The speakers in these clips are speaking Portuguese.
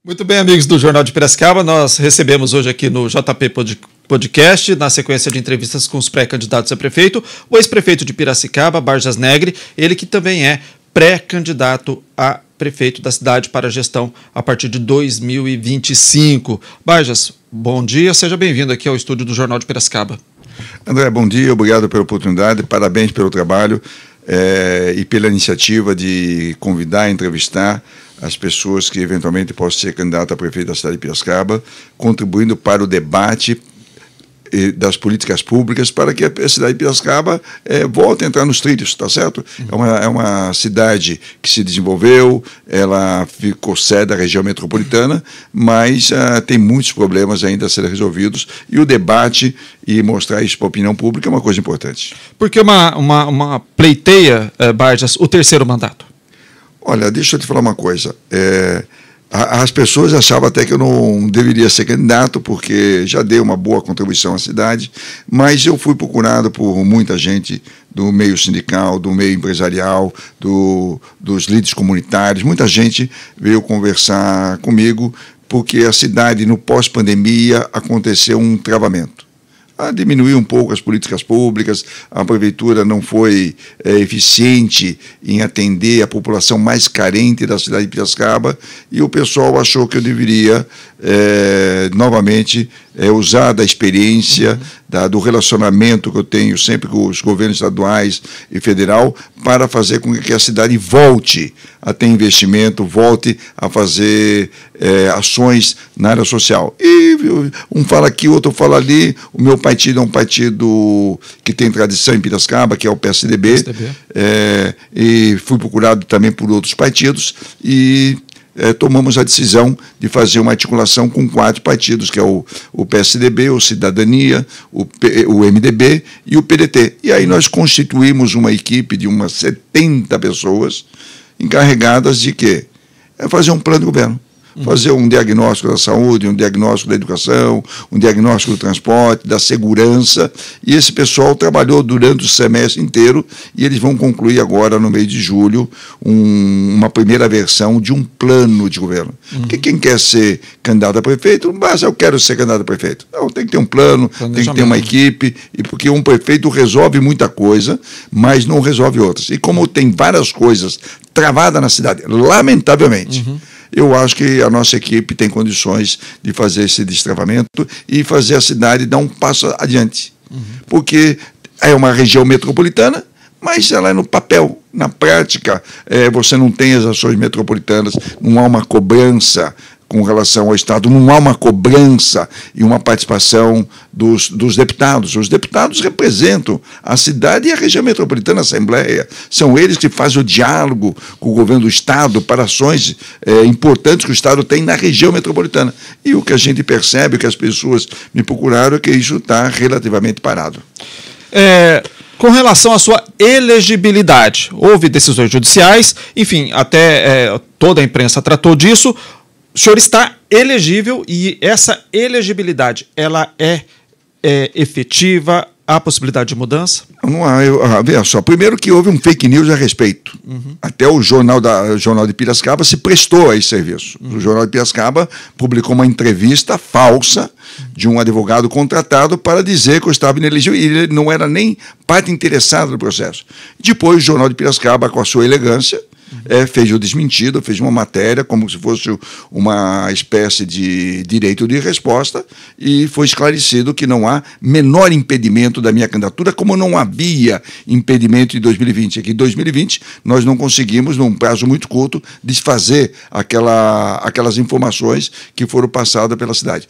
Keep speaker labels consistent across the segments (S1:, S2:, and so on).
S1: Muito bem, amigos do Jornal de Piracicaba, nós recebemos hoje aqui no JP Podcast, na sequência de entrevistas com os pré-candidatos a prefeito, o ex-prefeito de Piracicaba, Barjas Negre, ele que também é pré-candidato a prefeito da cidade para a gestão a partir de 2025. Barjas, bom dia, seja bem-vindo aqui ao estúdio do Jornal de Piracicaba.
S2: André, bom dia, obrigado pela oportunidade, parabéns pelo trabalho e pela iniciativa de convidar e entrevistar as pessoas que eventualmente possam ser candidatas a prefeito da cidade de Piracicaba, contribuindo para o debate das políticas públicas para que a cidade de Piracicaba volte a entrar nos trilhos, tá certo? É uma cidade que se desenvolveu, ela ficou sede da região metropolitana, mas tem muitos problemas ainda a serem resolvidos e o debate e mostrar isso para a opinião pública é uma coisa importante.
S1: Porque uma pleiteia, Barjas, o terceiro mandato?
S2: Olha, deixa eu te falar uma coisa. As pessoas achavam até que eu não deveria ser candidato, porque já dei uma boa contribuição à cidade, mas eu fui procurado por muita gente do meio sindical, do meio empresarial, dos líderes comunitários. Muita gente veio conversar comigo, porque a cidade, no pós-pandemia, aconteceu um travamento. Diminuiu um pouco as políticas públicas, a prefeitura não foi eficiente em atender a população mais carente da cidade de Piracicaba e o pessoal achou que eu deveria novamente usar da experiência, do relacionamento que eu tenho sempre com os governos estaduais e federal para fazer com que a cidade volte a ter investimento, volte a fazer ações na área social. E um fala aqui, outro fala ali. O meu partido é um partido que tem tradição em Piracicaba, que é o PSDB. E fui procurado também por outros partidos e tomamos a decisão de fazer uma articulação com 4 partidos, que é o PSDB, o Cidadania, o MDB e o PDT. E aí nós constituímos uma equipe de umas 70 pessoas encarregadas de quê? Fazer um plano de governo. Fazer um diagnóstico da saúde, um diagnóstico da educação, um diagnóstico do transporte, da segurança, e esse pessoal trabalhou durante o semestre inteiro e eles vão concluir agora, no mês de julho, uma primeira versão de um plano de governo. Porque quem quer ser candidato a prefeito, não basta, eu quero ser candidato a prefeito. Não, tem que ter um plano, tem que ter uma equipe, e porque um prefeito resolve muita coisa, mas não resolve outras. E como tem várias coisas travadas na cidade, lamentavelmente, eu acho que a nossa equipe tem condições de fazer esse destravamento e fazer a cidade dar um passo adiante. Porque é uma região metropolitana, mas ela é no papel. Na prática, você não tem as ações metropolitanas, não há uma cobrança com relação ao Estado, não há uma cobrança e uma participação dos deputados. Os deputados representam a cidade e a região metropolitana, a Assembleia. São eles que fazem o diálogo com o governo do Estado para ações importantes que o Estado tem na região metropolitana. E o que a gente percebe, o que as pessoas me procuraram, é que isso está relativamente parado.
S1: Com relação à sua elegibilidade, houve decisões judiciais, enfim, até toda a imprensa tratou disso. O senhor está elegível e essa elegibilidade, ela é efetiva? Há possibilidade de mudança?
S2: Não há. Veja só, primeiro que houve um fake news a respeito. Até o Jornal de Piracicaba se prestou a esse serviço. O Jornal de Piracicaba publicou uma entrevista falsa de um advogado contratado para dizer que eu estava inelegível e ele não era nem parte interessada no processo. Depois o Jornal de Piracicaba, com a sua elegância, fez o desmentido, fez uma matéria como se fosse uma espécie de direito de resposta e foi esclarecido que não há menor impedimento da minha candidatura, como não havia impedimento em 2020. Aqui em 2020 nós não conseguimos, num prazo muito curto, desfazer aquelas informações que foram passadas pela cidade.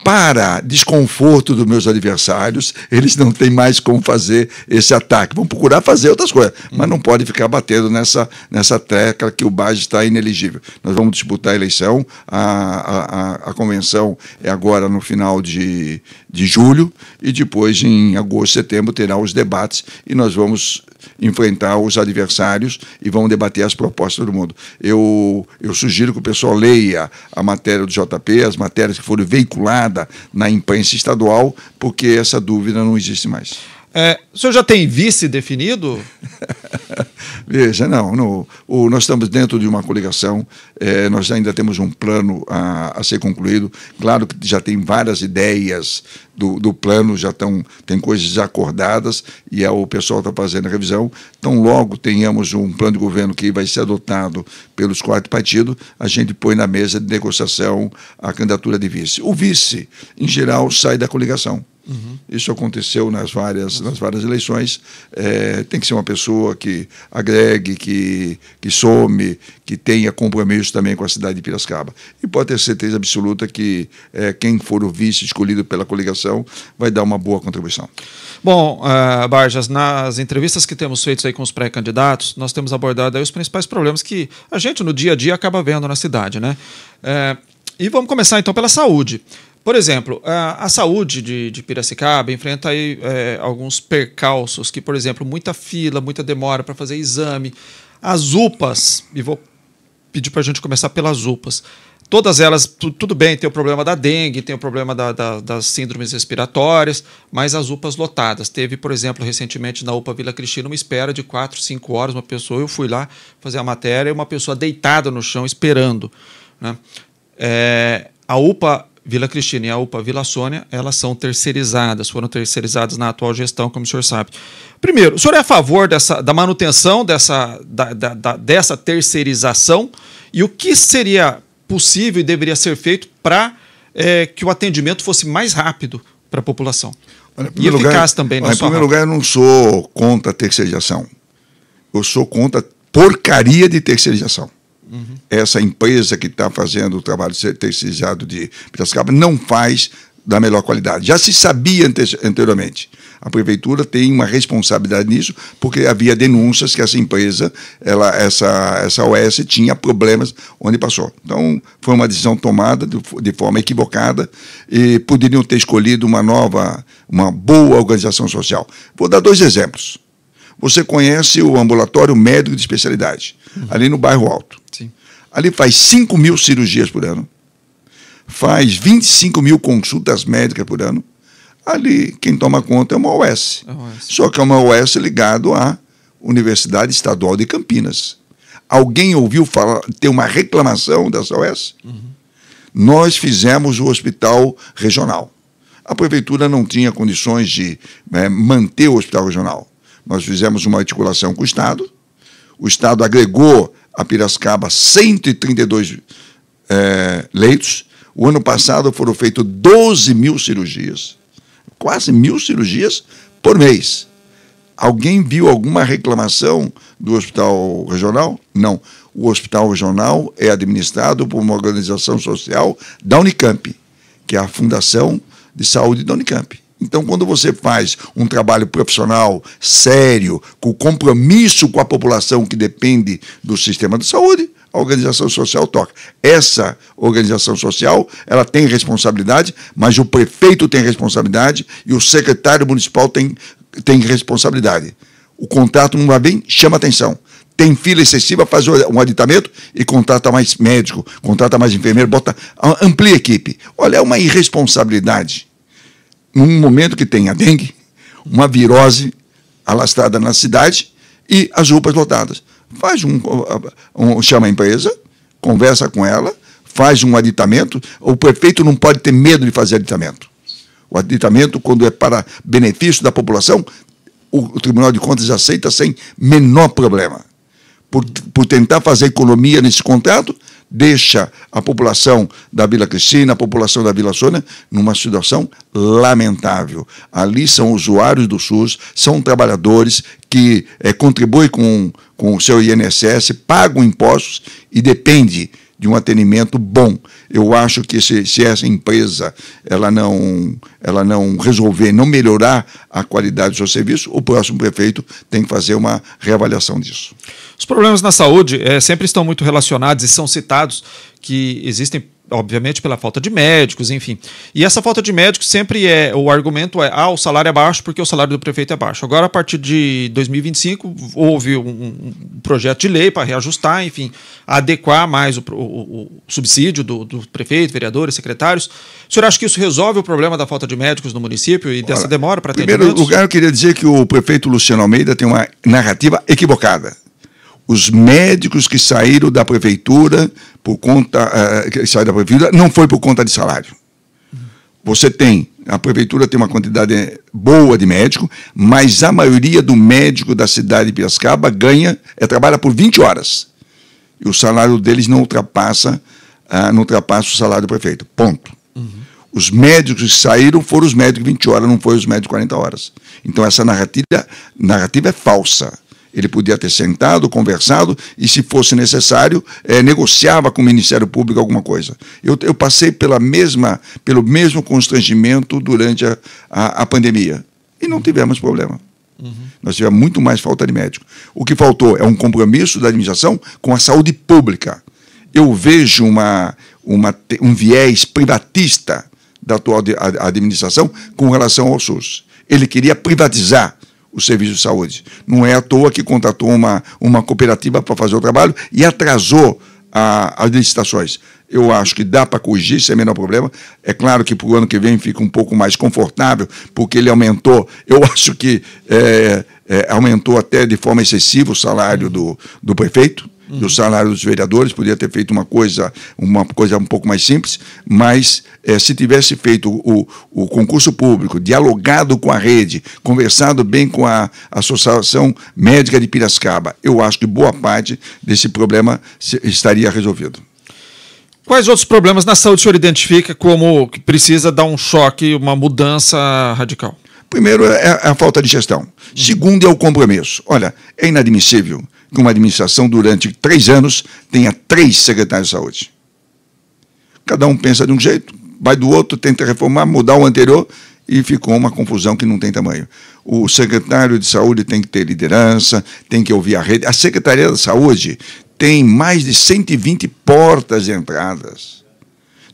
S2: Para desconforto dos meus adversários, eles não têm mais como fazer esse ataque. Vão procurar fazer outras coisas, mas não pode ficar batendo nessa tecla que o Barjas está inelegível. Nós vamos disputar a eleição, a convenção é agora no final de julho, e depois, em agosto, setembro, terá os debates, e nós vamos enfrentar os adversários e vão debater as propostas do mundo. Eu sugiro que o pessoal leia a matéria do JP, as matérias que foram veiculadas na imprensa estadual, porque essa dúvida não existe mais.
S1: O senhor já tem vice definido?
S2: Veja, nós estamos dentro de uma coligação, nós ainda temos um plano a ser concluído. Claro que já tem várias ideias do plano, tem coisas já acordadas e o pessoal está fazendo a revisão. Então, logo tenhamos um plano de governo que vai ser adotado pelos 4 partidos, a gente põe na mesa de negociação a candidatura de vice. O vice, em geral, sai da coligação. Uhum. Isso aconteceu nas várias eleições. Tem que ser uma pessoa que agregue, que some, que tenha compromisso também com a cidade de Piracicaba. E pode ter certeza absoluta que quem for o vice escolhido pela coligação vai dar uma boa contribuição.
S1: Bom, Barjas, nas entrevistas que temos feito aí com os pré-candidatos, nós temos abordado aí os principais problemas que a gente no dia a dia acaba vendo na cidade, né? E vamos começar então pela saúde. Por exemplo, a saúde de Piracicaba enfrenta aí, alguns percalços, que, por exemplo, muita fila, muita demora para fazer exame. As UPAs, e vou pedir para a gente começar pelas UPAs, todas elas, tudo bem, tem o problema da dengue, tem o problema das síndromes respiratórias, mas as UPAs lotadas. Teve, por exemplo, recentemente na UPA Vila Cristina, uma espera de 4, 5 horas, eu fui lá fazer a matéria, e uma pessoa deitada no chão esperando, né? A UPA Vila Cristina e a UPA Vila Sônia, elas são terceirizadas, foram terceirizadas na atual gestão, como o senhor sabe. Primeiro, o senhor é a favor da manutenção dessa terceirização, e o que seria possível e deveria ser feito para que o atendimento fosse mais rápido para a população?
S2: Olha,
S1: e eficaz também, não só.
S2: Em primeiro lugar, eu não sou contra a terceirização. Eu sou contra a porcaria de terceirização. Uhum. Essa empresa que está fazendo o trabalho terceirizado de Piracicaba não faz da melhor qualidade. Já se sabia anteriormente. A prefeitura tem uma responsabilidade nisso, porque havia denúncias que essa empresa, essa OS, tinha problemas onde passou. Então, foi uma decisão tomada de forma equivocada e poderiam ter escolhido uma boa organização social. Vou dar 2 exemplos. Você conhece o ambulatório médico de especialidade, ali no Bairro Alto.
S1: Sim.
S2: Ali faz 5 mil cirurgias por ano, faz 25 mil consultas médicas por ano. Ali, quem toma conta é uma OS. Só que é uma OS ligado à Universidade Estadual de Campinas. Alguém ouviu ter uma reclamação dessa OS? Uhum. Nós fizemos o hospital regional. A prefeitura não tinha condições de manter o hospital regional. Nós fizemos uma articulação com o Estado agregou a Piracicaba 132 leitos. O ano passado foram feitas 12 mil cirurgias, quase 1.000 cirurgias por mês. Alguém viu alguma reclamação do hospital regional? Não. O hospital regional é administrado por uma organização social da Unicamp, que é a Fundação de Saúde da Unicamp. Então, quando você faz um trabalho profissional, sério, com compromisso com a população que depende do sistema de saúde, a organização social toca. Essa organização social, ela tem responsabilidade, mas o prefeito tem responsabilidade e o secretário municipal tem responsabilidade. O contrato não vai bem, chama atenção. Tem fila excessiva, faz um aditamento e contrata mais médico, contrata mais enfermeiro, amplia a equipe. Olha, é uma irresponsabilidade. Num momento que tem a dengue, uma virose alastrada na cidade e as UPAs lotadas. Chama a empresa, conversa com ela, faz um aditamento. O prefeito não pode ter medo de fazer aditamento. O aditamento, quando é para benefício da população, o Tribunal de Contas aceita sem menor problema. Por tentar fazer economia nesse contrato, deixa a população da Vila Cristina, a população da Vila Sônia, numa situação lamentável. Ali são usuários do SUS, são trabalhadores que contribuem com o seu INSS, pagam impostos e dependem de um atendimento bom. Eu acho que se essa empresa ela não resolver, não melhorar a qualidade do seu serviço, o próximo prefeito tem que fazer uma reavaliação disso.
S1: Os problemas na saúde sempre estão muito relacionados e são citados que existem, obviamente, pela falta de médicos, enfim. E essa falta de médicos sempre o argumento o salário é baixo porque o salário do prefeito é baixo. Agora, a partir de 2025, houve um projeto de lei para reajustar, enfim, adequar mais o subsídio do prefeito, vereadores, secretários. O senhor acha que isso resolve o problema da falta de médicos no município e dessa demora para atendimentos?
S2: Em primeiro lugar, eu queria dizer que o prefeito Luciano Almeida tem uma narrativa equivocada. Os médicos que saíram da prefeitura por conta, não foi por conta de salário. A prefeitura tem uma quantidade boa de médico, mas a maioria do médico da cidade de Piracicaba trabalha por 20 horas. E o salário deles não ultrapassa o salário do prefeito. Ponto. Os médicos que saíram foram os médicos 20 horas, não foram os médicos 40 horas. Então essa narrativa é falsa. Ele podia ter sentado, conversado e, se fosse necessário, negociava com o Ministério Público alguma coisa. Eu passei pelo mesmo constrangimento durante a pandemia e não tivemos problema. Nós tivemos muito mais falta de médico. O que faltou é um compromisso da administração com a saúde pública. Eu vejo um viés privatista da atual administração com relação ao SUS. Ele queria privatizar o serviço de saúde. Não é à toa que contratou uma cooperativa para fazer o trabalho e atrasou as licitações. Eu acho que dá para corrigir, sem o menor problema. É claro que para o ano que vem fica um pouco mais confortável, porque ele aumentou, eu acho que aumentou até de forma excessiva o salário do prefeito, e o salário dos vereadores. Podia ter feito uma coisa um pouco mais simples, mas se tivesse feito o concurso público, dialogado com a rede, conversado bem com a Associação Médica de Piracicaba, eu acho que boa parte desse problema estaria resolvido.
S1: Quais outros problemas na saúde o senhor identifica como que precisa dar um choque, uma mudança radical?
S2: Primeiro é a falta de gestão. Segundo é o compromisso. Olha, é inadmissível que uma administração durante 3 anos tenha 3 secretários de saúde. Cada um pensa de um jeito, vai do outro, tenta reformar, mudar o anterior e ficou uma confusão que não tem tamanho. O secretário de saúde tem que ter liderança, tem que ouvir a rede. A Secretaria da Saúde tem mais de 120 portas de entradas.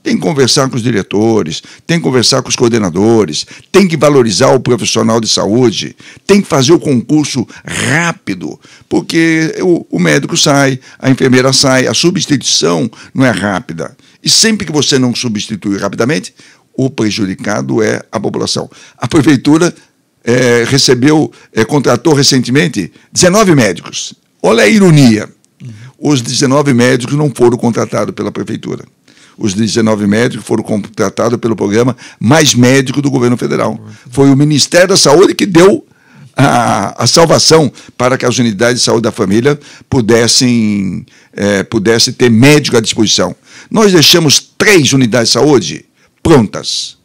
S2: Tem que conversar com os diretores, tem que conversar com os coordenadores, tem que valorizar o profissional de saúde, tem que fazer o concurso rápido, porque o médico sai, a enfermeira sai, a substituição não é rápida. E sempre que você não substitui rapidamente, o prejudicado é a população. A prefeitura contratou recentemente 19 médicos. Olha a ironia. Os 19 médicos não foram contratados pela prefeitura. Os 19 médicos foram contratados pelo programa Mais Médico do governo federal. Foi o Ministério da Saúde que deu a salvação para que as unidades de saúde da família pudessem ter médico à disposição. Nós deixamos 3 unidades de saúde prontas.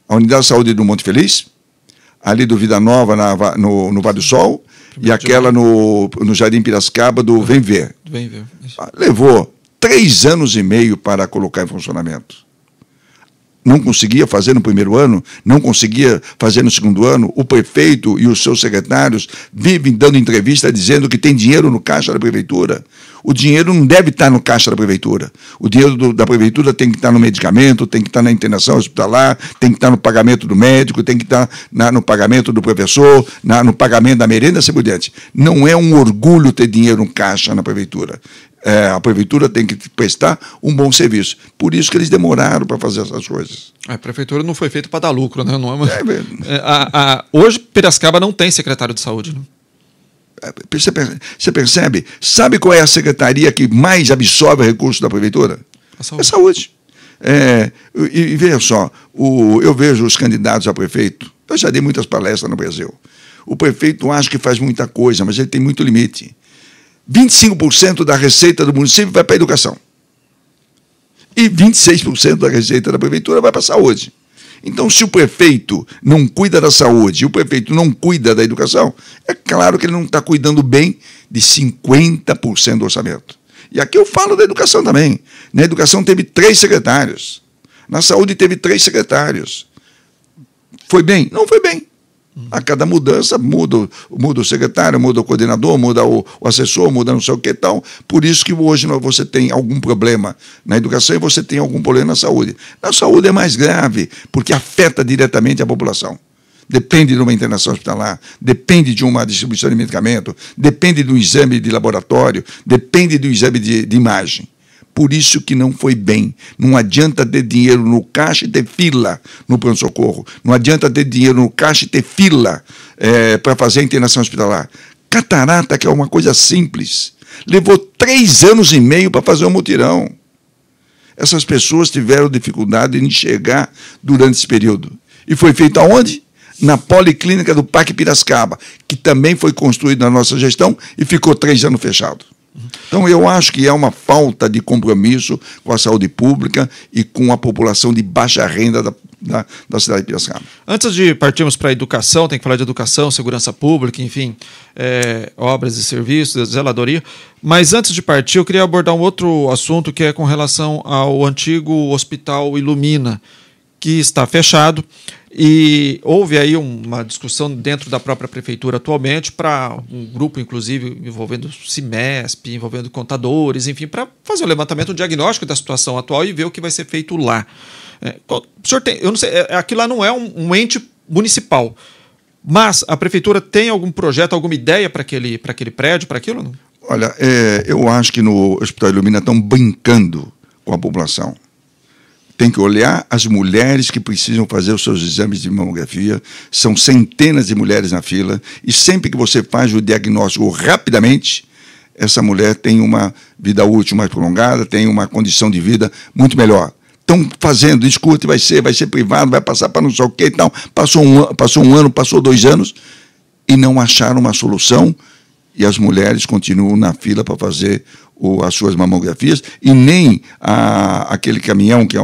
S2: A unidade de saúde do Monte Feliz, ali do Vida Nova, no Vale do Sol, e aquela no Jardim Piracicaba do Vem Ver. Levou 3 anos e meio para colocar em funcionamento. Não conseguia fazer no primeiro ano, não conseguia fazer no segundo ano. O prefeito e os seus secretários vivem dando entrevista dizendo que tem dinheiro no caixa da prefeitura. O dinheiro não deve estar no caixa da prefeitura. O dinheiro da prefeitura tem que estar no medicamento, tem que estar na internação hospitalar, tem que estar no pagamento do médico, tem que estar no pagamento do professor, no pagamento da merenda, assim por diante. Não é um orgulho ter dinheiro no caixa na prefeitura. A prefeitura tem que prestar um bom serviço. Por isso que eles demoraram para fazer essas coisas.
S1: A prefeitura não foi feita para dar lucro, né? Não hoje, Piracicaba não tem secretário de saúde, né?
S2: Você percebe? Sabe qual é a secretaria que mais absorve recursos da prefeitura? A saúde. E veja só, eu vejo os candidatos a prefeito, eu já dei muitas palestras no Brasil. O prefeito acha que faz muita coisa, mas ele tem muito limite. 25% da receita do município vai para a educação. E 26% da receita da prefeitura vai para a saúde. Então, se o prefeito não cuida da saúde e o prefeito não cuida da educação, é claro que ele não está cuidando bem de 50% do orçamento. E aqui eu falo da educação também. Na educação teve 3 secretários. Na saúde teve 3 secretários. Foi bem? Não foi bem. A cada mudança muda o secretário, muda o coordenador, muda o assessor, muda não sei o que tal. Por isso que hoje você tem algum problema na educação e você tem algum problema na saúde. Na saúde é mais grave, porque afeta diretamente a população. Depende de uma internação hospitalar, depende de uma distribuição de medicamento, depende do exame de laboratório, depende do exame de imagem. Por isso que não foi bem. Não adianta ter dinheiro no caixa e ter fila no pronto-socorro. Não adianta ter dinheiro no caixa e ter fila para fazer a internação hospitalar. Catarata, que é uma coisa simples, levou 3 anos e meio para fazer um mutirão. Essas pessoas tiveram dificuldade em enxergar durante esse período. E foi feito aonde? Na Policlínica do Parque Piracicaba, que também foi construída na nossa gestão e ficou 3 anos fechado. Então, eu acho que é uma falta de compromisso com a saúde pública e com a população de baixa renda da cidade de Piracicaba.
S1: Antes de partirmos para a educação, tem que falar de educação, segurança pública, enfim, obras e serviços, zeladoria. Mas antes de partir, eu queria abordar um outro assunto que é com relação ao antigo Hospital Ilumina, que está fechado. E houve aí uma discussão dentro da própria prefeitura atualmente para um grupo, inclusive, envolvendo CIMESP, envolvendo contadores, enfim, para fazer o levantamento, um diagnóstico da situação atual e ver o que vai ser feito lá. O senhor tem, eu não sei, aquilo lá não é um ente municipal, mas a prefeitura tem algum projeto, alguma ideia para aquele prédio, para aquilo? Não?
S2: Olha, eu acho que no Hospital Ilumina estão brincando com a população. Tem que olhar as mulheres que precisam fazer os seus exames de mamografia. São centenas de mulheres na fila. E sempre que você faz o diagnóstico rapidamente, essa mulher tem uma vida útil mais prolongada, tem uma condição de vida muito melhor. Estão fazendo, discute, vai ser privado, vai passar para não sei o quê e tal. Passou um ano, passou 2 anos e não acharam uma solução. E as mulheres continuam na fila para fazer as suas mamografias e nem aquele caminhão que é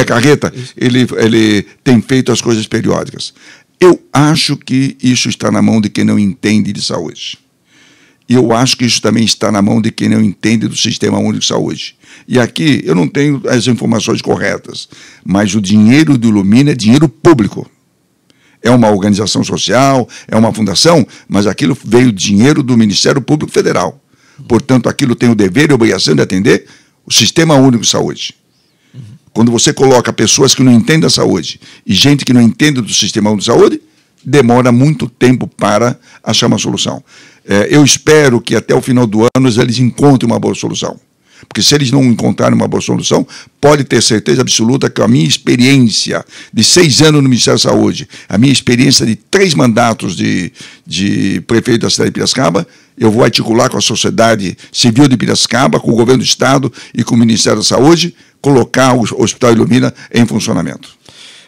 S2: carreta, ele tem feito as coisas periódicas. Eu acho que isso está na mão de quem não entende de saúde. E eu acho que isso também está na mão de quem não entende do Sistema Único de Saúde. E aqui eu não tenho as informações corretas, mas o dinheiro do Ilumina é dinheiro público. É uma organização social, é uma fundação, mas aquilo veio dinheiro do Ministério Público Federal. Portanto, aquilo tem o dever e a obrigação de atender o Sistema Único de Saúde. Quando você coloca pessoas que não entendem da saúde e gente que não entende do Sistema Único de Saúde, demora muito tempo para achar uma solução. Eu espero que até o final do ano eles encontrem uma boa solução. Porque se eles não encontrarem uma boa solução, pode ter certeza absoluta que a minha experiência de 6 anos no Ministério da Saúde, a minha experiência de 3 mandatos de prefeito da cidade de Piracicaba, eu vou articular com a sociedade civil de Piracicaba, com o governo do Estado e com o Ministério da Saúde, colocar o Hospital Ilumina em funcionamento.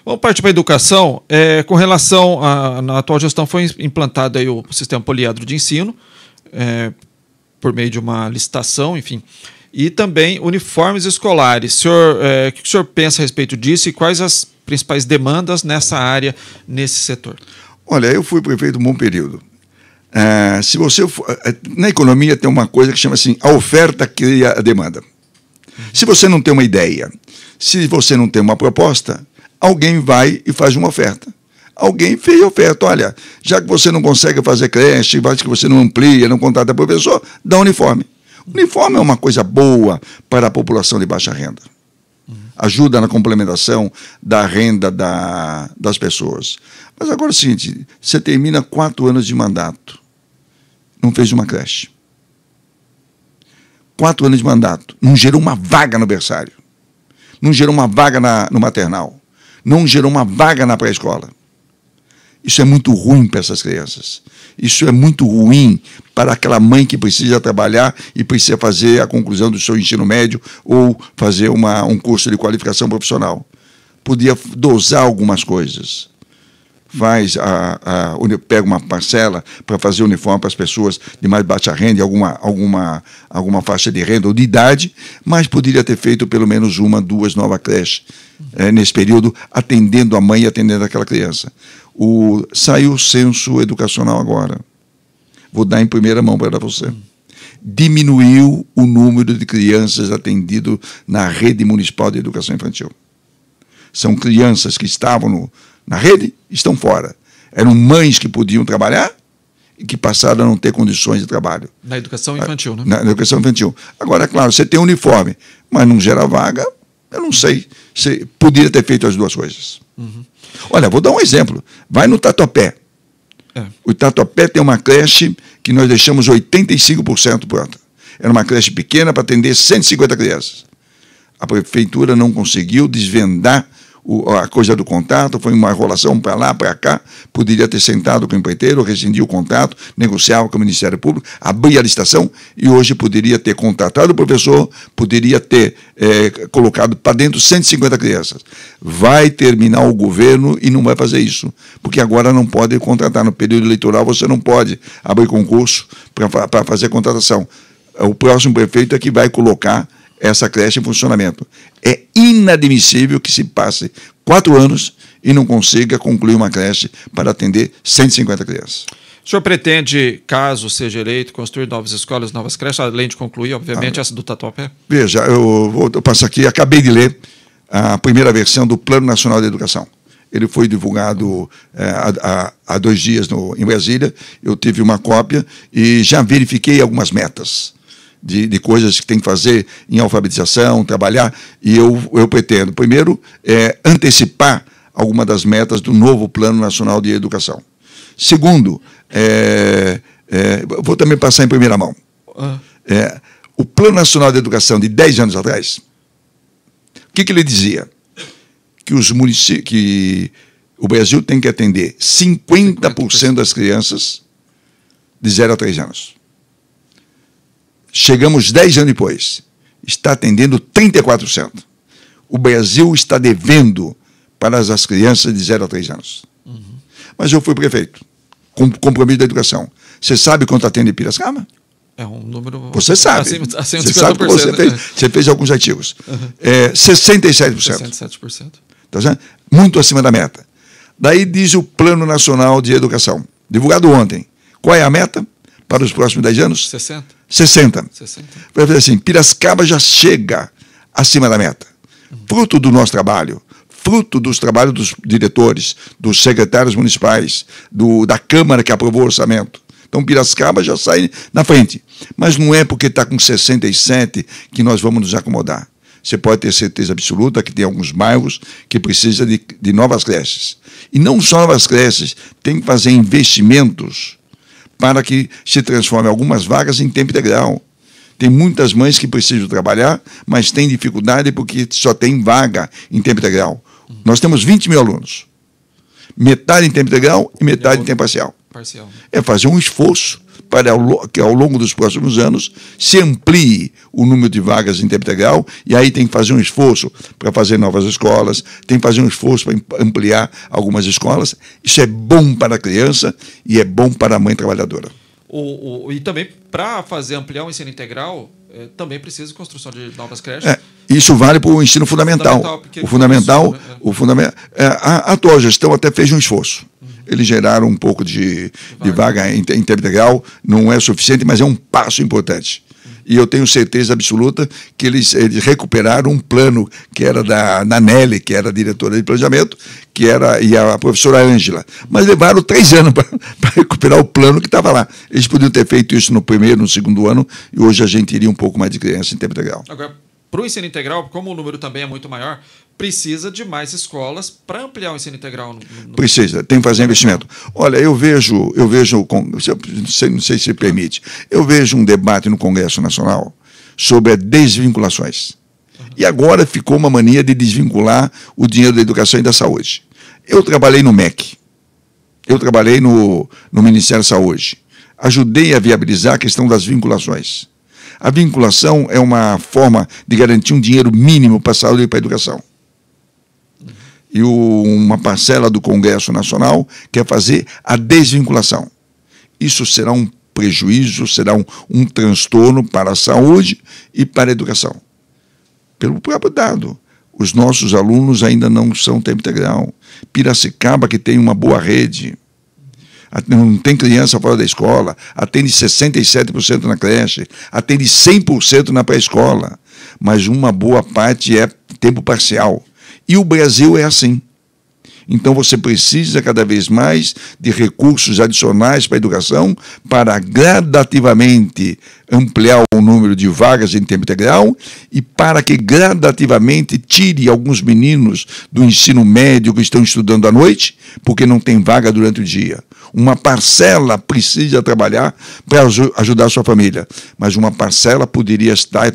S1: Vamos partir para a educação. Com relação na atual gestão, foi implantado aí o sistema poliedro de ensino, por meio de uma licitação, enfim, e também uniformes escolares. O que o senhor pensa a respeito disso e quais as principais demandas nessa área, nesse setor? Olha,
S2: eu fui prefeito um bom período. Se você for, na economia tem uma coisa que chama assim, a oferta cria a demanda. Se você não tem uma ideia, se você não tem uma proposta, alguém vai e faz uma oferta. Alguém fez a oferta, olha, já que você não consegue fazer creche, já que você não amplia, não contrata professor, dá uniforme. Uniforme é uma coisa boa para a população de baixa renda. Ajuda na complementação da renda das pessoas. Mas agora é o seguinte, você termina 4 anos de mandato, não fez uma creche. 4 anos de mandato, não gerou uma vaga no berçário, não gerou uma vaga no maternal, não gerou uma vaga na pré-escola. Isso é muito ruim para essas crianças. Isso é muito ruim para aquela mãe que precisa trabalhar e precisa fazer a conclusão do seu ensino médio ou fazer um curso de qualificação profissional. Podia dosar algumas coisas. Pega uma parcela para fazer uniforme para as pessoas de mais baixa renda, alguma faixa de renda ou de idade, mas poderia ter feito pelo menos 1, 2 novas creches nesse período, atendendo a mãe e atendendo aquela criança. Saiu o censo educacional agora. Vou dar em primeira mão para você. Diminuiu o número de crianças atendidas na rede municipal de educação infantil. São crianças que estavam na rede, estão fora. Eram mães que podiam trabalhar e que passaram a não ter condições de trabalho.
S1: Na educação infantil, né?
S2: Na educação infantil. Agora, claro, você tem uniforme, mas não gera vaga, eu não sei. Você poderia ter feito as duas coisas. Olha, vou dar um exemplo. Vai no Tatuapé. O Tatuapé tem uma creche que nós deixamos 85% pronta. Era uma creche pequena para atender 150 crianças. A prefeitura não conseguiu desvendar a coisa do contato, foi uma enrolação para lá, para cá, poderia ter sentado com o empreiteiro, rescindir o contrato, negociava com o Ministério Público, abrir a licitação e hoje poderia ter contratado o professor, poderia ter colocado para dentro 150 crianças. Vai terminar o governo e não vai fazer isso, porque agora não pode contratar. No período eleitoral você não pode abrir concurso para fazer contratação. O próximo prefeito é que vai colocar essa creche em funcionamento. É inadmissível que se passe 4 anos e não consiga concluir uma creche para atender 150 crianças.
S1: O senhor pretende, caso seja eleito, construir novas escolas, novas creches, além de concluir, obviamente, essa do Tatuapé?
S2: Veja, eu passo aqui, acabei de ler a primeira versão do Plano Nacional de Educação. Ele foi divulgado há 2 dias em Brasília, eu tive uma cópia e já verifiquei algumas metas de coisas que tem que fazer em alfabetização, trabalhar, e eu pretendo, primeiro, antecipar algumas das metas do novo Plano Nacional de Educação. Segundo, vou também passar em primeira mão. O Plano Nacional de Educação de 10 anos atrás, o que ele dizia? Que o Brasil tem que atender 50% das crianças de 0 a 3 anos. Chegamos 10 anos depois, está atendendo 34%. O Brasil está devendo para as crianças de 0 a 3 anos. Uhum. Mas eu fui prefeito, com compromisso da educação. Você sabe quanto atende em Piracicaba?
S1: É um número...
S2: Você sabe.
S1: Acima de 50%.
S2: Você sabe que você fez alguns artigos. Uhum. 67%.
S1: 67%.
S2: Tá certo? Muito acima da meta. Daí diz o Plano Nacional de Educação, divulgado ontem. Qual é a meta para os próximos 10 anos? 60. Vai fazer assim, Piracicaba já chega acima da meta. Fruto do nosso trabalho, fruto dos trabalhos dos diretores, dos secretários municipais, da Câmara que aprovou o orçamento. Então Piracicaba já sai na frente. Mas não é porque está com 67 que nós vamos nos acomodar. Você pode ter certeza absoluta que tem alguns bairros que precisam de novas creches. E não só novas creches, tem que fazer investimentos para que se transforme algumas vagas em tempo integral. Tem muitas mães que precisam trabalhar, mas têm dificuldade porque só tem vaga em tempo integral. Nós temos 20 mil alunos. Metade em tempo integral e metade em tempo parcial. É fazer um esforço para que ao longo dos próximos anos se amplie o número de vagas em tempo integral, e aí tem que fazer um esforço para fazer novas escolas, tem que fazer um esforço para ampliar algumas escolas. Isso é bom para a criança e é bom para a mãe trabalhadora.
S1: E também, para ampliar o ensino integral, também precisa de construção de novas creches.
S2: Isso vale para o ensino fundamental. A atual gestão até fez um esforço. Eles geraram um pouco de vaga em tempo integral, não é suficiente, mas é um passo importante. E eu tenho certeza absoluta que eles recuperaram um plano que era da Nelly, que era a diretora de planejamento, e a professora Ângela. Mas levaram 3 anos para recuperar o plano que estava lá. Eles podiam ter feito isso no primeiro, no segundo ano, e hoje a gente iria um pouco mais de criança em tempo integral.
S1: Agora, para o ensino integral, como o número também é muito maior, precisa de mais escolas para ampliar o ensino integral.
S2: Precisa, tem que fazer investimento. Olha, eu vejo, não sei se permite, eu vejo um debate no Congresso Nacional sobre as desvinculações. E agora ficou uma mania de desvincular o dinheiro da educação e da saúde. Eu trabalhei no MEC, eu trabalhei no Ministério da Saúde, ajudei a viabilizar a questão das vinculações. A vinculação é uma forma de garantir um dinheiro mínimo para a saúde e para a educação. E uma parcela do Congresso Nacional quer fazer a desvinculação. Isso será um prejuízo, será um transtorno para a saúde e para a educação. Pelo próprio dado, os nossos alunos ainda não são tempo integral. Piracicaba, que tem uma boa rede, não tem criança fora da escola, atende 67% na creche, atende 100% na pré-escola, mas uma boa parte é tempo parcial. E o Brasil é assim. Então você precisa cada vez mais de recursos adicionais para a educação para gradativamente ampliar o número de vagas em tempo integral e para que gradativamente tire alguns meninos do ensino médio que estão estudando à noite porque não tem vaga durante o dia. Uma parcela precisa trabalhar para ajudar a sua família, mas uma parcela poderia estar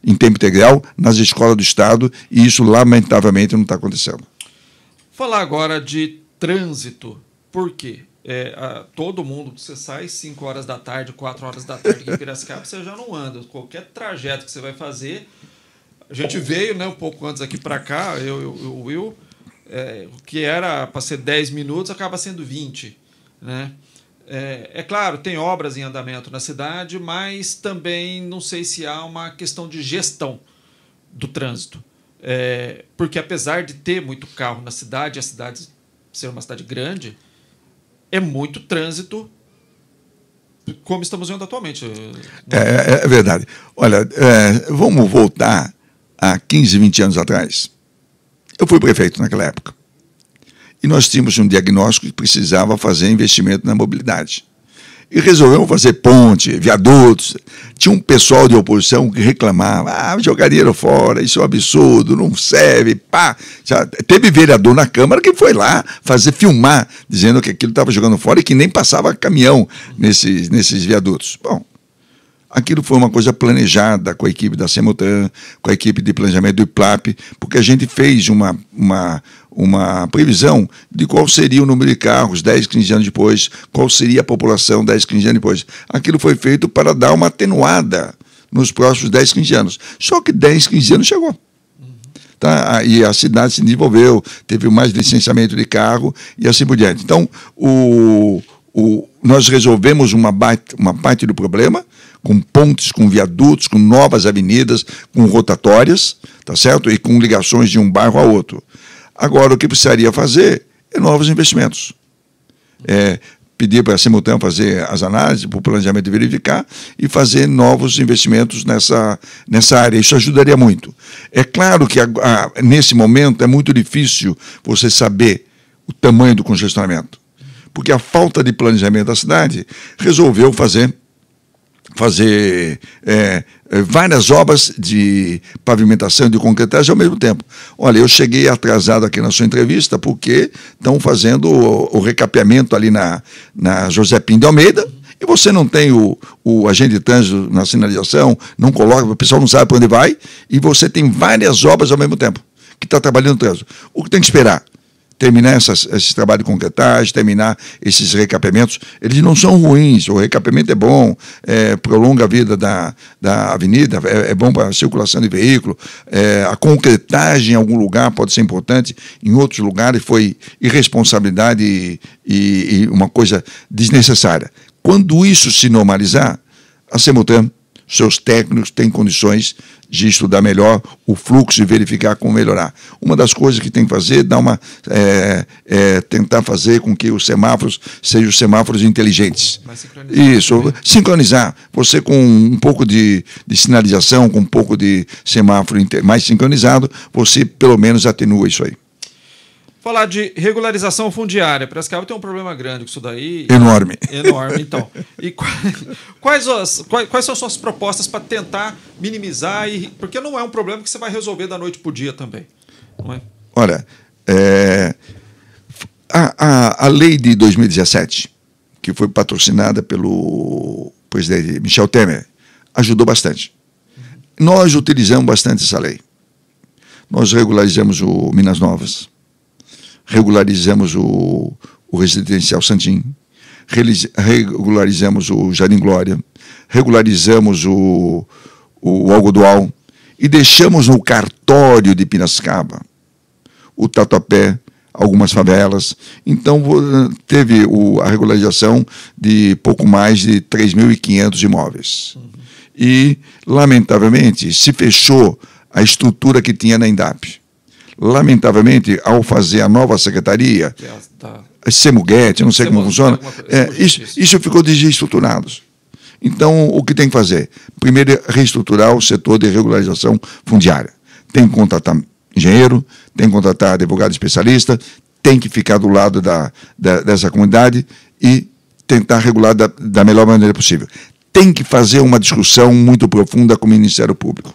S2: em tempo integral nas escolas do Estado e isso lamentavelmente não está acontecendo.
S1: Falar agora de trânsito. Por quê? Todo mundo, você sai 5 horas da tarde, 4 horas da tarde aqui em Piracicaba, você já não anda. Qualquer trajeto que você vai fazer, a gente veio, né, um pouco antes aqui para cá, eu e o Will, o que era para ser 10 minutos, acaba sendo 20. Né? É claro, tem obras em andamento na cidade, mas também não sei se há uma questão de gestão do trânsito. Porque apesar de ter muito carro na cidade, a cidade ser uma cidade grande, é muito trânsito, como estamos vendo atualmente.
S2: É verdade. Olha, vamos voltar a 15, 20 anos atrás. Eu fui prefeito naquela época. E nós tínhamos um diagnóstico que precisava fazer investimento na mobilidade. E resolvemos fazer ponte, viadutos. Tinha um pessoal de oposição que reclamava, jogar dinheiro fora, isso é um absurdo, não serve, pá. Já teve vereador na Câmara que foi lá filmar, dizendo que aquilo estava jogando fora e que nem passava caminhão nesses viadutos. Bom, aquilo foi uma coisa planejada com a equipe da Semutan, com a equipe de planejamento do IPLAP, porque a gente fez uma previsão de qual seria o número de carros 10, 15 anos depois, qual seria a população 10, 15 anos depois. Aquilo foi feito para dar uma atenuada nos próximos 10, 15 anos. Só que 10, 15 anos chegou. Tá? E a cidade se desenvolveu, teve mais licenciamento de carro e assim por diante. Então, nós resolvemos uma parte do problema, com pontes, com viadutos, com novas avenidas, com rotatórias, tá certo? E com ligações de um bairro a outro. Agora, o que precisaria fazer é novos investimentos. Pedir para a Semutan fazer as análises, para o planejamento verificar e fazer novos investimentos nessa área. Isso ajudaria muito. É claro que nesse momento é muito difícil você saber o tamanho do congestionamento, porque a falta de planejamento da cidade resolveu fazer várias obras de pavimentação e de concretagem ao mesmo tempo. Olha, eu cheguei atrasado aqui na sua entrevista porque estão fazendo o recapeamento ali na José Pinto de Almeida e você não tem o agente de trânsito na sinalização, não coloca, o pessoal não sabe para onde vai e você tem várias obras ao mesmo tempo que está trabalhando no trânsito. O que tem que esperar? Terminar esse trabalho de concretagem, terminar esses recapeamentos. Eles não são ruins, o recapeamento é bom, prolonga a vida da avenida, é bom para a circulação de veículo, a concretagem em algum lugar pode ser importante, em outros lugares foi irresponsabilidade e uma coisa desnecessária. Quando isso se normalizar, a Semutan, seus técnicos têm condições de estudar melhor o fluxo e verificar como melhorar. Uma das coisas que tem que fazer é tentar fazer com que os semáforos sejam semáforos inteligentes. Isso, também. Sincronizar. Você com um pouco de sinalização, com um pouco de semáforo mais sincronizado, você pelo menos atenua isso aí.
S1: Falar de regularização fundiária. Piracicaba tem um problema grande com isso daí.
S2: Enorme.
S1: Enorme, então. E quais são as suas propostas para tentar minimizar? Porque não é um problema que você vai resolver da noite para o dia também. Não é?
S2: Olha, a lei de 2017, que foi patrocinada pelo presidente Michel Temer, ajudou bastante. Nós utilizamos bastante essa lei. Nós regularizamos o Minas Novas, regularizamos o Residencial Santim, regularizamos o Jardim Glória, regularizamos o Algodoal e deixamos no cartório de Piracicaba o Tatuapé, algumas favelas. Então, teve a regularização de pouco mais de 3.500 imóveis. E, lamentavelmente, se fechou a estrutura que tinha na INDAP. Lamentavelmente, ao fazer a nova secretaria, Semuguete, não sei como funciona, isso ficou desestruturado. Então, o que tem que fazer? Primeiro, reestruturar o setor de regularização fundiária. Tem que contratar engenheiro, tem que contratar advogado especialista, tem que ficar do lado dessa comunidade e tentar regular da melhor maneira possível. Tem que fazer uma discussão muito profunda com o Ministério Público,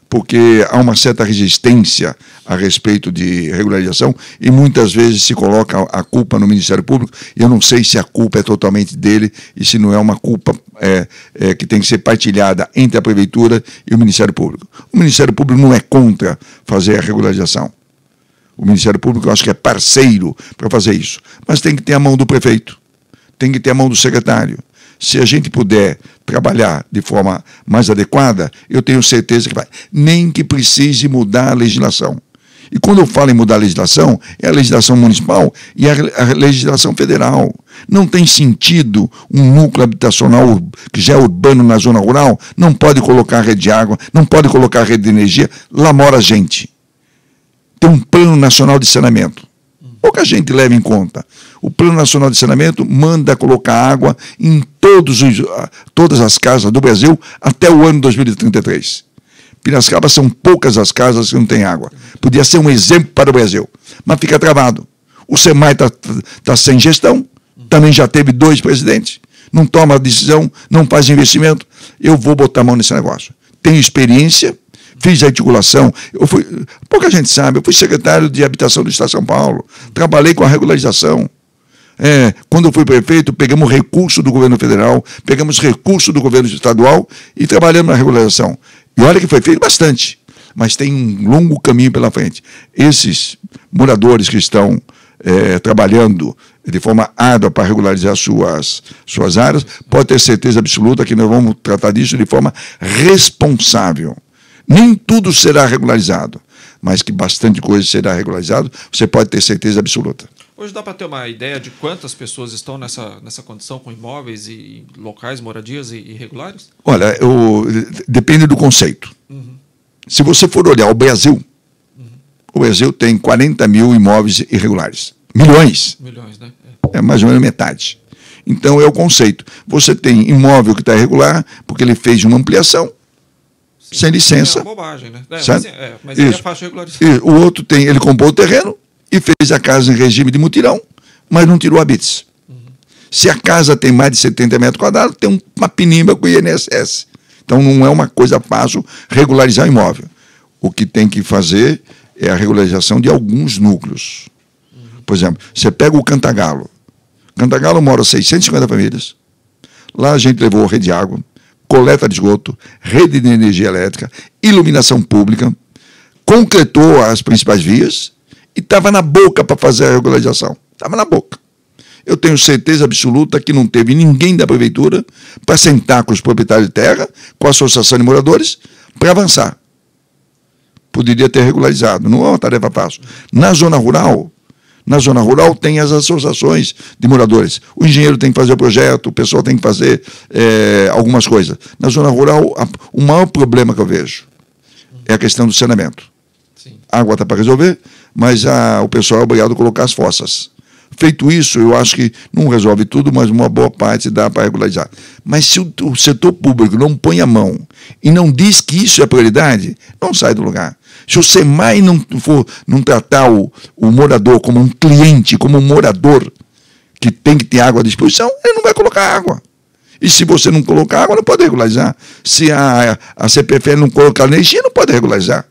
S2: porque há uma certa resistência a respeito de regularização e muitas vezes se coloca a culpa no Ministério Público e eu não sei se a culpa é totalmente dele e se não é uma culpa que tem que ser partilhada entre a Prefeitura e o Ministério Público. O Ministério Público não é contra fazer a regularização. O Ministério Público, eu acho que é parceiro para fazer isso. Mas tem que ter a mão do prefeito, tem que ter a mão do secretário. Se a gente puder trabalhar de forma mais adequada, eu tenho certeza que vai. Nem que precise mudar a legislação. E quando eu falo em mudar a legislação, é a legislação municipal e a legislação federal. Não tem sentido um núcleo habitacional que já é urbano na zona rural, não pode colocar rede de água, não pode colocar rede de energia, lá mora gente. Tem um plano nacional de saneamento. Pouca gente leva em conta. O Plano Nacional de Saneamento manda colocar água em todas as casas do Brasil até o ano 2033. Piracicaba são poucas as casas que não têm água. Podia ser um exemplo para o Brasil, mas fica travado. O SEMAI está sem gestão, também já teve 2 presidentes, não toma decisão, não faz investimento. Eu vou botar a mão nesse negócio. Tenho experiência, fiz a articulação. Pouca gente sabe, eu fui secretário de Habitação do Estado de São Paulo, trabalhei com a regularização. Quando eu fui prefeito, pegamos recurso do governo federal, pegamos recurso do governo estadual e trabalhamos na regularização. E olha que foi feito bastante, mas tem um longo caminho pela frente. Esses moradores que estão trabalhando de forma árdua para regularizar suas áreas, pode ter certeza absoluta que nós vamos tratar disso de forma responsável. Nem tudo será regularizado, mas que bastante coisa será regularizado, você pode ter certeza absoluta.
S1: Hoje dá para ter uma ideia de quantas pessoas estão nessa condição com imóveis e locais, moradias irregulares?
S2: Olha, depende do conceito. Se você for olhar o Brasil, o Brasil tem 40 mil imóveis irregulares. Milhões.
S1: Milhões, né?
S2: É mais ou menos metade. Então é o conceito. Você tem imóvel que está irregular porque ele fez uma ampliação, sim, sem licença. É uma
S1: bobagem, né? Mas
S2: isso.
S1: É fácil regularizar.
S2: O outro ele comprou o terreno e fez a casa em regime de mutirão, mas não tirou habites. Se a casa tem mais de 70 metros quadrados, tem uma pinimba com o INSS. Então não é uma coisa fácil regularizar o imóvel. O que tem que fazer é a regularização de alguns núcleos. Por exemplo, você pega o Cantagalo. Cantagalo mora 650 famílias. Lá a gente levou rede de água, coleta de esgoto, rede de energia elétrica, iluminação pública, concretou as principais vias e estava na boca para fazer a regularização. Estava na boca. Eu tenho certeza absoluta que não teve ninguém da prefeitura para sentar com os proprietários de terra, com a associação de moradores, para avançar. Poderia ter regularizado, não é uma tarefa fácil. Na zona rural tem as associações de moradores. O engenheiro tem que fazer o projeto, o pessoal tem que fazer algumas coisas. Na zona rural, o maior problema que eu vejo é a questão do saneamento. Sim. A água está para resolver, mas o pessoal é obrigado a colocar as fossas. Feito isso, eu acho que não resolve tudo, mas uma boa parte dá para regularizar. Mas se o setor público não põe a mão e não diz que isso é prioridade, não sai do lugar. Se o SEMAI não tratar o morador como um cliente, como um morador que tem que ter água à disposição, ele não vai colocar água. E se você não colocar água, não pode regularizar. Se a CPFL não colocar energia, não pode regularizar.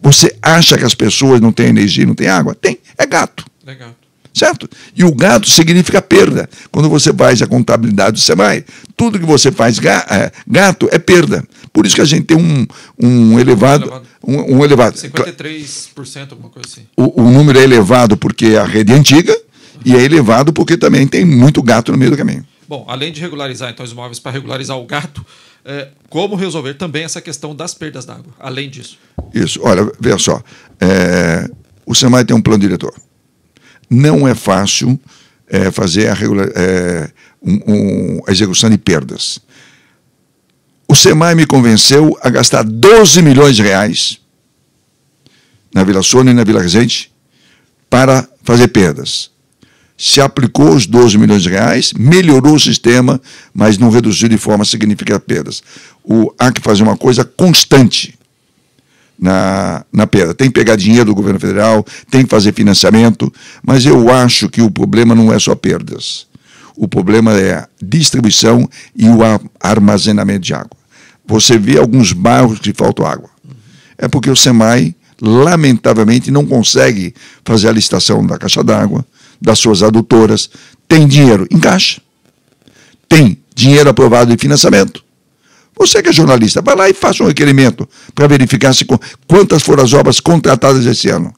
S2: Você acha que as pessoas não têm energia, não têm água? Tem, é gato. É gato. Certo? E o gato significa perda. Quando você faz a contabilidade do SEMAI, tudo que você faz gato é perda. Por isso que a gente tem um elevado.
S1: 53%, alguma coisa assim.
S2: O número é elevado porque a rede é antiga e é elevado porque também tem muito gato no meio do caminho.
S1: Bom, além de regularizar então, os imóveis para regularizar o gato, como resolver também essa questão das perdas d'água, além disso?
S2: Isso, olha, veja só. O SEMAI tem um plano diretor. Não é fácil fazer a execução de perdas. O SEMAI me convenceu a gastar 12 milhões de reais na Vila Sônia e na Vila Resende para fazer perdas. Se aplicou os 12 milhões de reais, melhorou o sistema, mas não reduziu de forma significativa perdas. Há que fazer uma coisa constante na perda. Tem que pegar dinheiro do governo federal, tem que fazer financiamento, mas eu acho que o problema não é só perdas. O problema é a distribuição e o armazenamento de água. Você vê alguns bairros que faltam água. É porque o SEMAI, lamentavelmente, não consegue fazer a licitação da caixa d'água, das suas adutoras. Tem dinheiro, encaixa. Tem dinheiro aprovado em financiamento. Você que é jornalista, vai lá e faça um requerimento para verificar quantas foram as obras contratadas esse ano.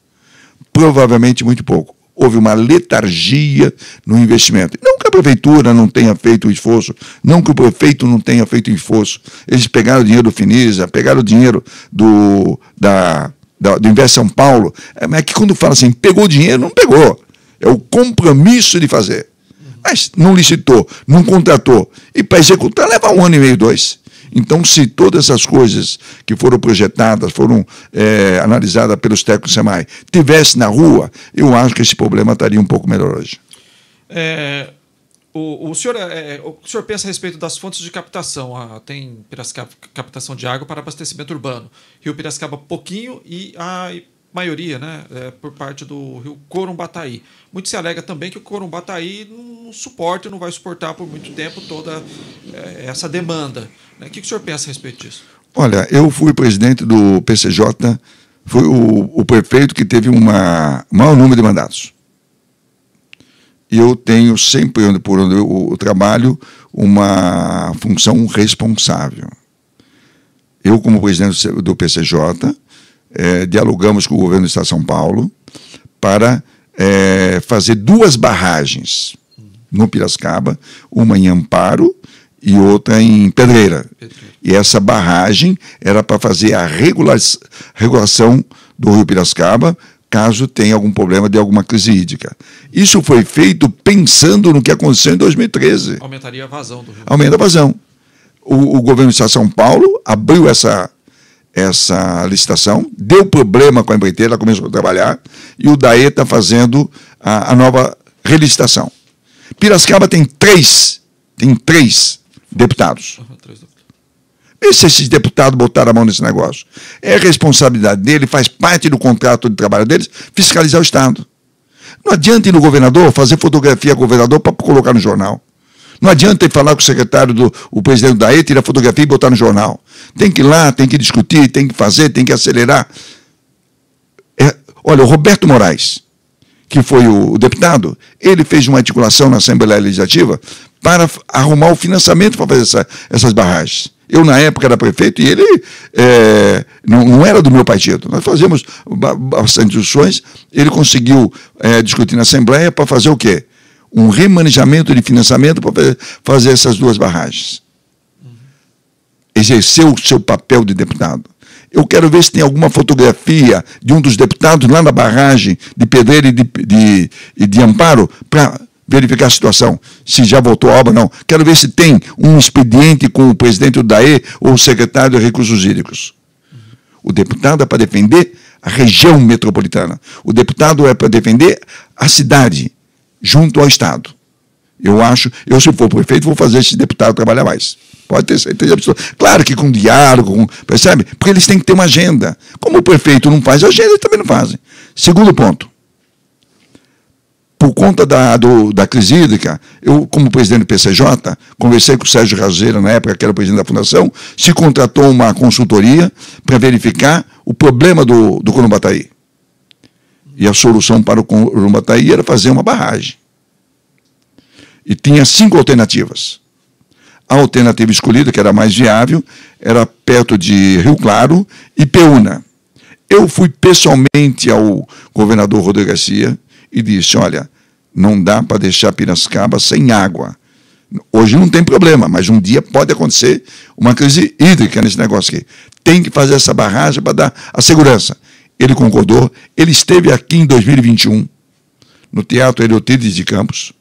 S2: Provavelmente muito pouco. Houve uma letargia no investimento. Não que a prefeitura não tenha feito o esforço, não que o prefeito não tenha feito o esforço. Eles pegaram o dinheiro do Finisa, pegaram o dinheiro do Invest São Paulo. Mas é que quando fala assim, pegou o dinheiro, não pegou. É o compromisso de fazer. Mas não licitou, não contratou. E para executar leva 1 ano e meio, 2. Então, se todas essas coisas que foram projetadas, foram analisadas pelos técnicos do SEMAI, tivesse na rua, eu acho que esse problema estaria um pouco melhor hoje.
S1: O senhor pensa a respeito das fontes de captação? Tem Piracicaba captação de água para abastecimento urbano. Rio Piracicaba pouquinho e a maioria, né, por parte do rio Corumbataí. Muito se alega também que o Corumbataí não suporta, não vai suportar por muito tempo toda essa demanda. O que o senhor pensa a respeito disso?
S2: Olha, eu fui presidente do PCJ, fui o prefeito que teve maior número de mandatos. E eu tenho sempre, por onde eu trabalho, uma função responsável. Eu, como presidente do PCJ, dialogamos com o governo do Estado de São Paulo para fazer 2 barragens no Piracicaba, uma em Amparo e outra em Pedreira. E essa barragem era para fazer a regulação do rio Piracicaba, caso tenha algum problema de alguma crise hídrica. Isso foi feito pensando no que aconteceu em 2013.
S1: Aumentaria a vazão do rio.
S2: Aumenta a vazão. O governo do Estado de São Paulo abriu essa licitação, deu problema com a empreiteira, ela começou a trabalhar, e o DAE está fazendo a nova relicitação. Piracicaba tem três deputados. Vê se esses deputados botaram a mão nesse negócio. É responsabilidade dele, faz parte do contrato de trabalho deles, fiscalizar o Estado. Não adianta ir no governador, fazer fotografia ao governador para colocar no jornal. Não adianta ir falar com o secretário, o presidente do DAE, tirar fotografia e botar no jornal. Tem que ir lá, tem que discutir, tem que fazer, tem que acelerar. Olha, o Roberto Moraes, que foi o deputado, ele fez uma articulação na Assembleia Legislativa para arrumar o financiamento para fazer essas barragens. Eu, na época, era prefeito e ele não era do meu partido. Nós fazíamos bastante discussões. Ele conseguiu discutir na Assembleia para fazer o quê? Um remanejamento de financiamento para fazer essas 2 barragens. Exerceu o seu papel de deputado. Eu quero ver se tem alguma fotografia de um dos deputados lá na barragem de Pedreira e de Amparo para verificar a situação, se já voltou a obra ou não. Quero ver se tem um expediente com o presidente do DAE ou o secretário de Recursos Hídricos. O deputado é para defender a região metropolitana. O deputado é para defender a cidade, junto ao Estado. Eu se for prefeito, vou fazer esse deputado trabalhar mais. Pode ter certeza absoluta. Claro que com diálogo, percebe? Porque eles têm que ter uma agenda. Como o prefeito não faz agenda, eles também não fazem. Segundo ponto. Por conta da crise hídrica, eu, como presidente do PCJ, conversei com o Sérgio Razeira, na época que era o presidente da Fundação, se contratou uma consultoria para verificar o problema do Corumbataí. E a solução para o Corumbataí era fazer uma barragem. E tinha 5 alternativas. A alternativa escolhida, que era a mais viável, era perto de Rio Claro e Peúna. Eu fui pessoalmente ao governador Rodrigo Garcia e disse, olha, não dá para deixar Piracicaba sem água. Hoje não tem problema, mas um dia pode acontecer uma crise hídrica nesse negócio aqui. Tem que fazer essa barragem para dar a segurança. Ele concordou, ele esteve aqui em 2021, no Teatro Eurípides de Campos,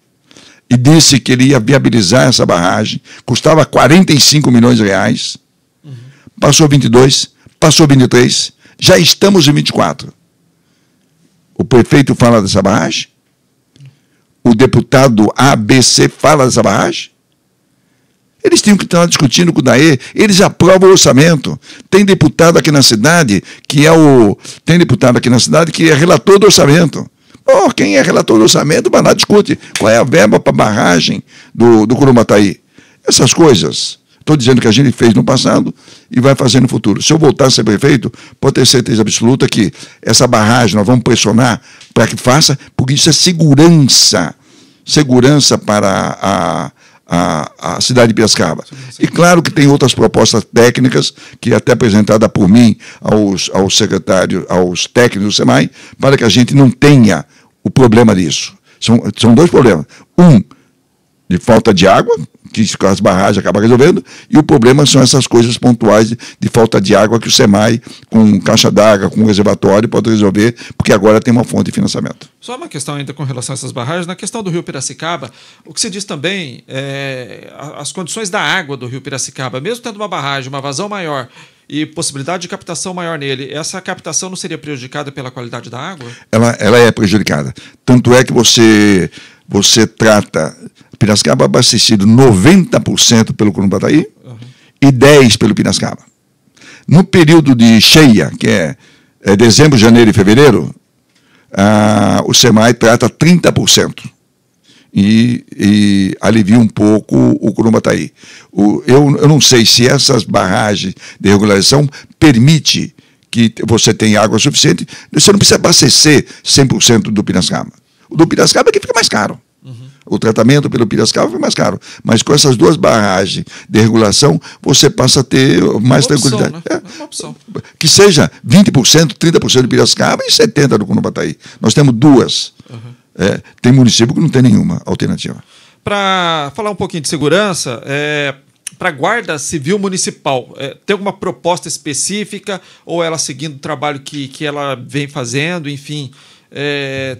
S2: e disse que ele ia viabilizar essa barragem, custava 45 milhões de reais, passou 22, passou 23, já estamos em 24. O prefeito fala dessa barragem? O deputado ABC fala dessa barragem? Eles tinham que estar discutindo com o DAE, eles aprovam o orçamento. Tem deputado aqui na cidade que é relator do orçamento. Quem é relator do orçamento, vai lá discute qual é a verba para a barragem do Corumbataí. Essas coisas, estou dizendo que a gente fez no passado e vai fazer no futuro. Se eu voltar a ser prefeito, pode ter certeza absoluta que essa barragem nós vamos pressionar para que faça, porque isso é segurança. Segurança para a cidade de Piracicaba. E claro que tem outras propostas técnicas, que até apresentada por mim aos secretários, aos técnicos do SEMAI, para que a gente não tenha o problema disso. São dois problemas. Um, de falta de água, que as barragens acabam resolvendo, e o problema são essas coisas pontuais de falta de água que o SEMAI, com caixa d'água, com reservatório, pode resolver, porque agora tem uma fonte de financiamento.
S1: Só uma questão ainda com relação a essas barragens. Na questão do Rio Piracicaba, o que se diz também é as condições da água do Rio Piracicaba, mesmo tendo uma barragem, uma vazão maior e possibilidade de captação maior nele, essa captação não seria prejudicada pela qualidade da água?
S2: Ela é prejudicada. Tanto é que você trata Piracicaba abastecido 90% pelo Curumbataí e 10% pelo Piracicaba. No período de cheia, que é dezembro, janeiro e fevereiro, o SEMAI trata 30% e alivia um pouco o Curumbataí. Eu não sei se essas barragens de regularização permitem que você tenha água suficiente. Você não precisa abastecer 100% do Piracicaba. O do Piracicaba é que fica mais caro. O tratamento pelo Piracicaba fica mais caro. Mas com essas duas barragens de regulação, você passa a ter mais tranquilidade.
S1: Né? É uma opção.
S2: Que seja 20%, 30% do Piracicaba e 70% do Curumbataí. Nós temos duas. Tem município que não tem nenhuma alternativa.
S1: Para falar um pouquinho de segurança, para a Guarda Civil Municipal, tem alguma proposta específica ou ela seguindo o trabalho que ela vem fazendo, enfim...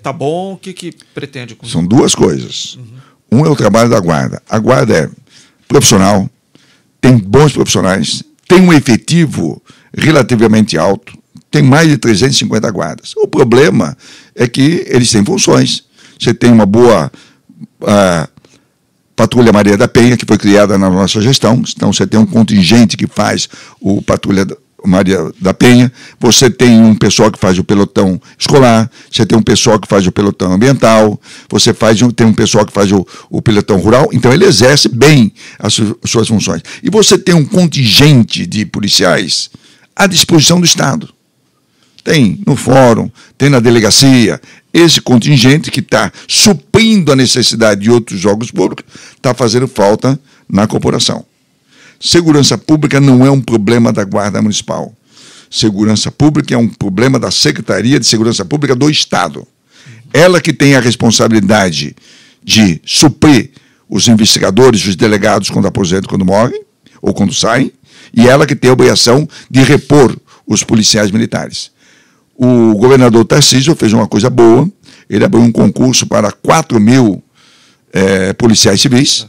S1: tá bom, o que pretende com isso?
S2: São duas coisas. Um é o trabalho da Guarda. A Guarda é profissional, tem bons profissionais, tem um efetivo relativamente alto, tem mais de 350 guardas. O problema é que eles têm funções. Você tem uma boa Patrulha Maria da Penha, que foi criada na nossa gestão, então você tem um contingente que faz o Patrulha Maria da Penha, você tem um pessoal que faz o pelotão escolar, você tem um pessoal que faz o pelotão ambiental, você tem um pessoal que faz o pelotão rural, então ele exerce bem as suas funções. E você tem um contingente de policiais à disposição do Estado. Tem no fórum, tem na delegacia, esse contingente que está suprindo a necessidade de outros órgãos públicos, está fazendo falta na corporação. Segurança pública não é um problema da Guarda Municipal. Segurança pública é um problema da Secretaria de Segurança Pública do Estado. Ela que tem a responsabilidade de suprir os investigadores, os delegados quando aposentam, quando morrem, ou quando saem, e ela que tem a obrigação de repor os policiais militares. O governador Tarcísio fez uma coisa boa, ele abriu um concurso para 4.000 policiais civis.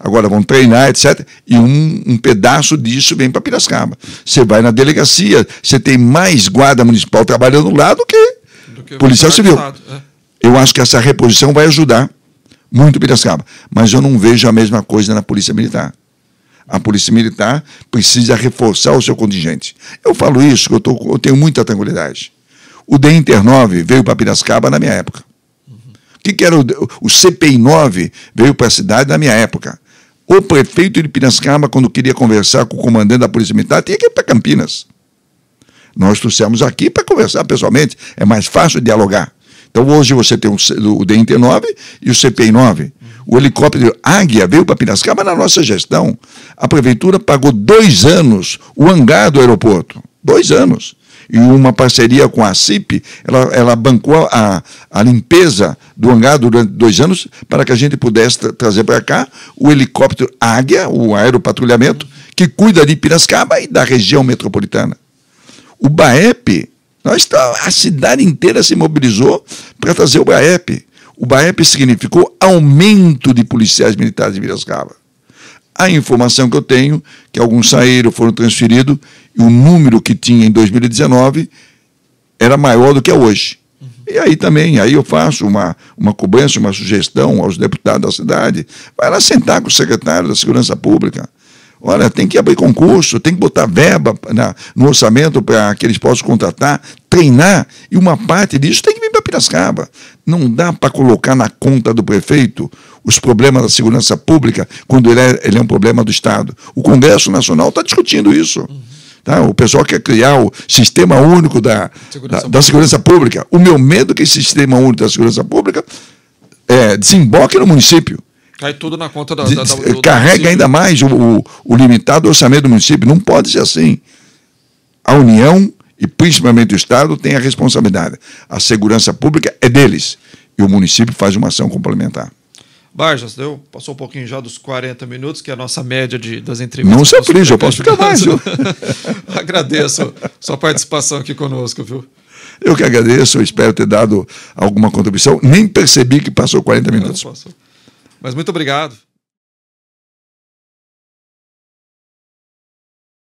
S2: Agora vão treinar, etc. E um pedaço disso vem para Piracicaba. Você vai na delegacia, você tem mais guarda municipal trabalhando lá do que policial civil. Eu acho que essa reposição vai ajudar muito Piracicaba. Mas eu não vejo a mesma coisa na Polícia Militar. A Polícia Militar precisa reforçar o seu contingente. Eu falo isso, que eu tenho muita tranquilidade. O DEINTER 9 veio para Piracicaba na minha época. O que era o CPI 9 veio para a cidade na minha época. O prefeito de Piracicaba, quando queria conversar com o comandante da Polícia Militar, tinha que ir para Campinas. Nós trouxemos aqui para conversar pessoalmente. É mais fácil dialogar. Então, hoje você tem o DEINTER 9 e o CPI 9. O helicóptero Águia veio para Piracicaba na nossa gestão. A prefeitura pagou 2 anos o hangar do aeroporto. 2 anos. E uma parceria com a CIP, ela bancou a limpeza do hangar durante 2 anos para que a gente pudesse trazer para cá o helicóptero Águia, o aeropatrulhamento, que cuida de Piracicaba e da região metropolitana. O BAEP, a cidade inteira se mobilizou para trazer o BAEP. O BAEP significou aumento de policiais militares de Piracicaba. A informação que eu tenho, que alguns saíram, foram transferidos, e o número que tinha em 2019 era maior do que é hoje. E aí também, eu faço uma cobrança, uma sugestão aos deputados da cidade, vai lá sentar com o secretário da Segurança Pública. Olha, tem que abrir concurso, tem que botar verba no orçamento para que eles possam contratar, treinar, e uma parte disso tem que vir para Piracicaba. Não dá para colocar na conta do prefeito os problemas da segurança pública quando ele é um problema do Estado. O Congresso Nacional está discutindo isso. Tá? O pessoal quer criar o Sistema Único da Segurança Pública. O meu medo é que esse Sistema Único da Segurança Pública desemboque no município.
S1: Cai tudo na conta do
S2: carrega
S1: município.
S2: ainda mais o limitado orçamento do município. Não pode ser assim. A União, e principalmente o Estado, tem a responsabilidade. A segurança pública é deles. E o município faz uma ação complementar.
S1: Barjas, passou um pouquinho já dos 40 minutos, que é a nossa média das entrevistas.
S2: Não se aflige, eu posso ficar mais. Viu?
S1: Agradeço sua participação aqui conosco, viu?
S2: Eu que agradeço, eu espero ter dado alguma contribuição. Nem percebi que passou 40 minutos.
S1: Mas muito obrigado.